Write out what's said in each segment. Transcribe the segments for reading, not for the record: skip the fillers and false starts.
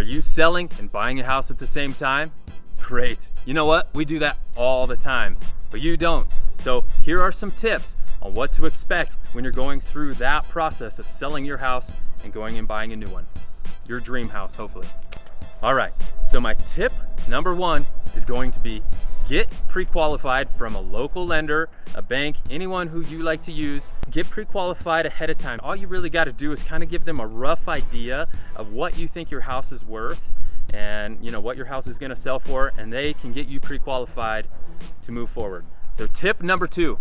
Are you selling and buying a house at the same time? Great. You know what? We do that all the time, but you don't. So here are some tips on what to expect when you're going through that process of selling your house and going and buying a new one. Your dream house, hopefully. All right, so my tip number one is going to be get pre-qualified from a local lender, a bank, anyone who you like to use. Get pre-qualified ahead of time. All you really got to do is kind of give them a rough idea of what you think your house is worth and what your house is going to sell for, and they can get you pre-qualified to move forward. So tip number two,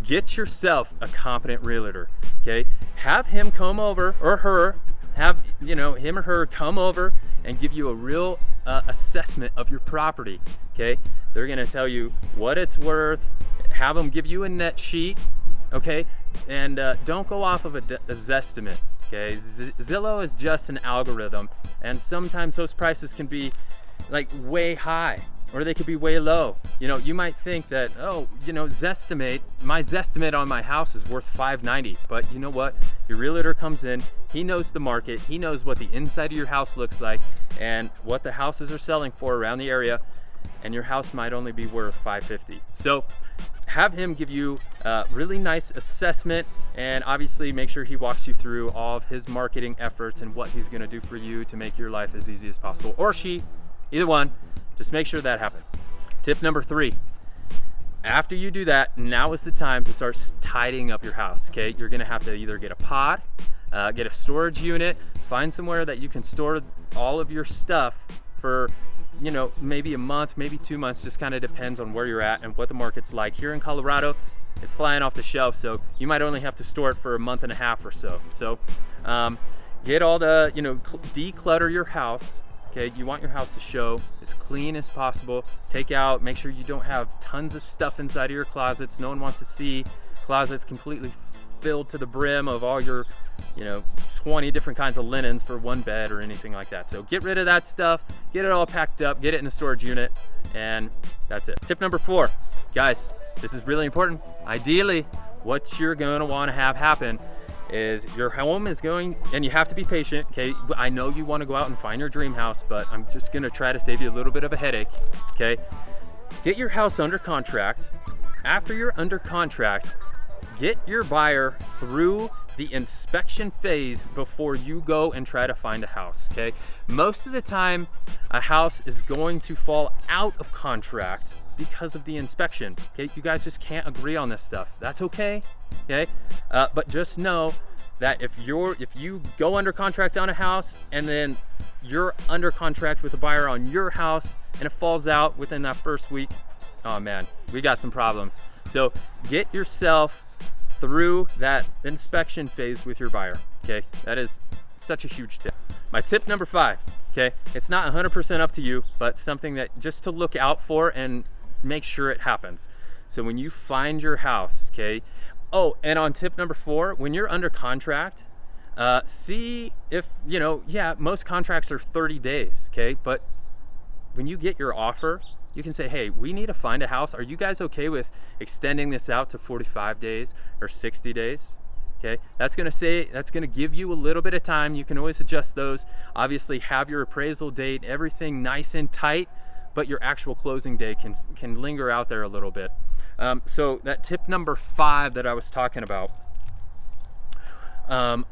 get yourself a competent realtor. Okay, have him come over, or her, have him or her come over and give you a real assessment of your property. Okay, they're gonna tell you what it's worth. Have them give you a net sheet. Okay, and don't go off of a Zestimate. Okay, Zillow is just an algorithm, and sometimes those prices can be like way high, or they could be way low. You might think that, Zestimate, my Zestimate on my house is worth $590, but you know what? Your realtor comes in, he knows the market, he knows what the inside of your house looks like and what the houses are selling for around the area, and your house might only be worth $550. So have him give you a really nice assessment, and obviously make sure he walks you through all of his marketing efforts and what he's gonna do for you to make your life as easy as possible, or she, either one. Just make sure that happens. Tip number three, after you do that, now is the time to start tidying up your house. Okay, you're gonna have to either get a pod, get a storage unit, find somewhere that you can store all of your stuff for maybe a month, maybe 2 months, just kind of depends on where you're at and what the market's like. Here in Colorado, it's flying off the shelf, so you might only have to store it for a month and a half or so. So get all the, declutter your house. Okay, you want your house to show as clean as possible. Make sure you don't have tons of stuff inside of your closets. No one wants to see closets completely filled to the brim of all your 20 different kinds of linens for one bed or anything like that. So get rid of that stuff, get it all packed up, get it in a storage unit, and that's it. Tip number four, guys, this is really important. Ideally, what you're going to want to have happen is your home is going, and you have to be patient. Okay, I know you want to go out and find your dream house, but I'm just going to try to save you a little bit of a headache. Okay, get your house under contract. After you're under contract, get your buyer through the inspection phase before you go and try to find a house. Okay, most of the time a house is going to fall out of contract because of the inspection. Okay, you guys just can't agree on this stuff. That's okay. Okay, but just know that if you go under contract on a house and then you're under contract with a buyer on your house and it falls out within that first week, oh man, we got some problems. So get yourself through that inspection phase with your buyer. Okay, that is such a huge tip. My tip number five, okay, it's not 100% up to you, but something that just to look out for and make sure it happens. So when you find your house, okay, and on tip number four, when you're under contract, see if, most contracts are 30 days, okay, but when you get your offer, you can say, hey, we need to find a house. Are you guys okay with extending this out to 45 days or 60 days? Okay, that's gonna give you a little bit of time. You can always adjust those. Obviously have your appraisal date, everything nice and tight, but your actual closing day can linger out there a little bit. So that tip number five that I was talking about,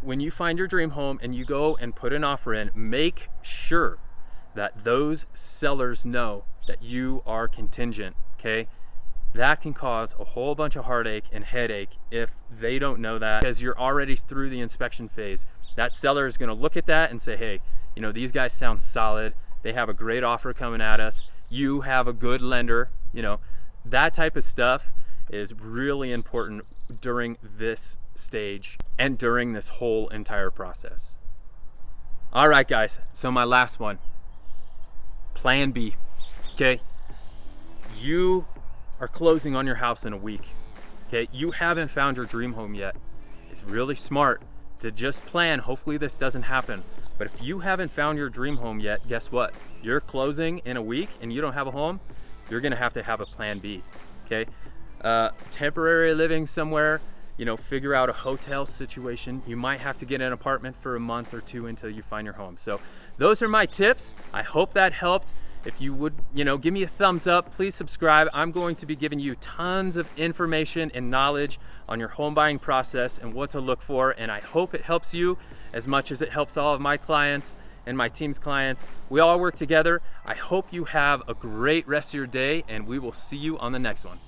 when you find your dream home and you go and put an offer in, make sure that those sellers know that you are contingent. Okay, that can cause a whole bunch of heartache and headache if they don't know that, because you're already through the inspection phase. That seller is going to look at that and say, hey, these guys sound solid, they have a great offer coming at us, you have a good lender. That type of stuff is really important during this stage and during this whole entire process. All right, guys, so my last one, plan B. Okay, you are closing on your house in a week. Okay, you haven't found your dream home yet. It's really smart to just plan. Hopefully this doesn't happen, but if you haven't found your dream home yet, guess what? You're closing in a week and you don't have a home, you're gonna have to have a plan B. Okay, temporary living somewhere you know, figure out a hotel situation. You might have to get an apartment for a month or two until you find your home. So those are my tips. I hope that helped. If you would, you know, give me a thumbs up, please subscribe. I'm going to be giving you tons of information and knowledge on your home buying process and what to look for. And I hope it helps you as much as it helps all of my clients and my team's clients. We all work together. I hope you have a great rest of your day, and we will see you on the next one.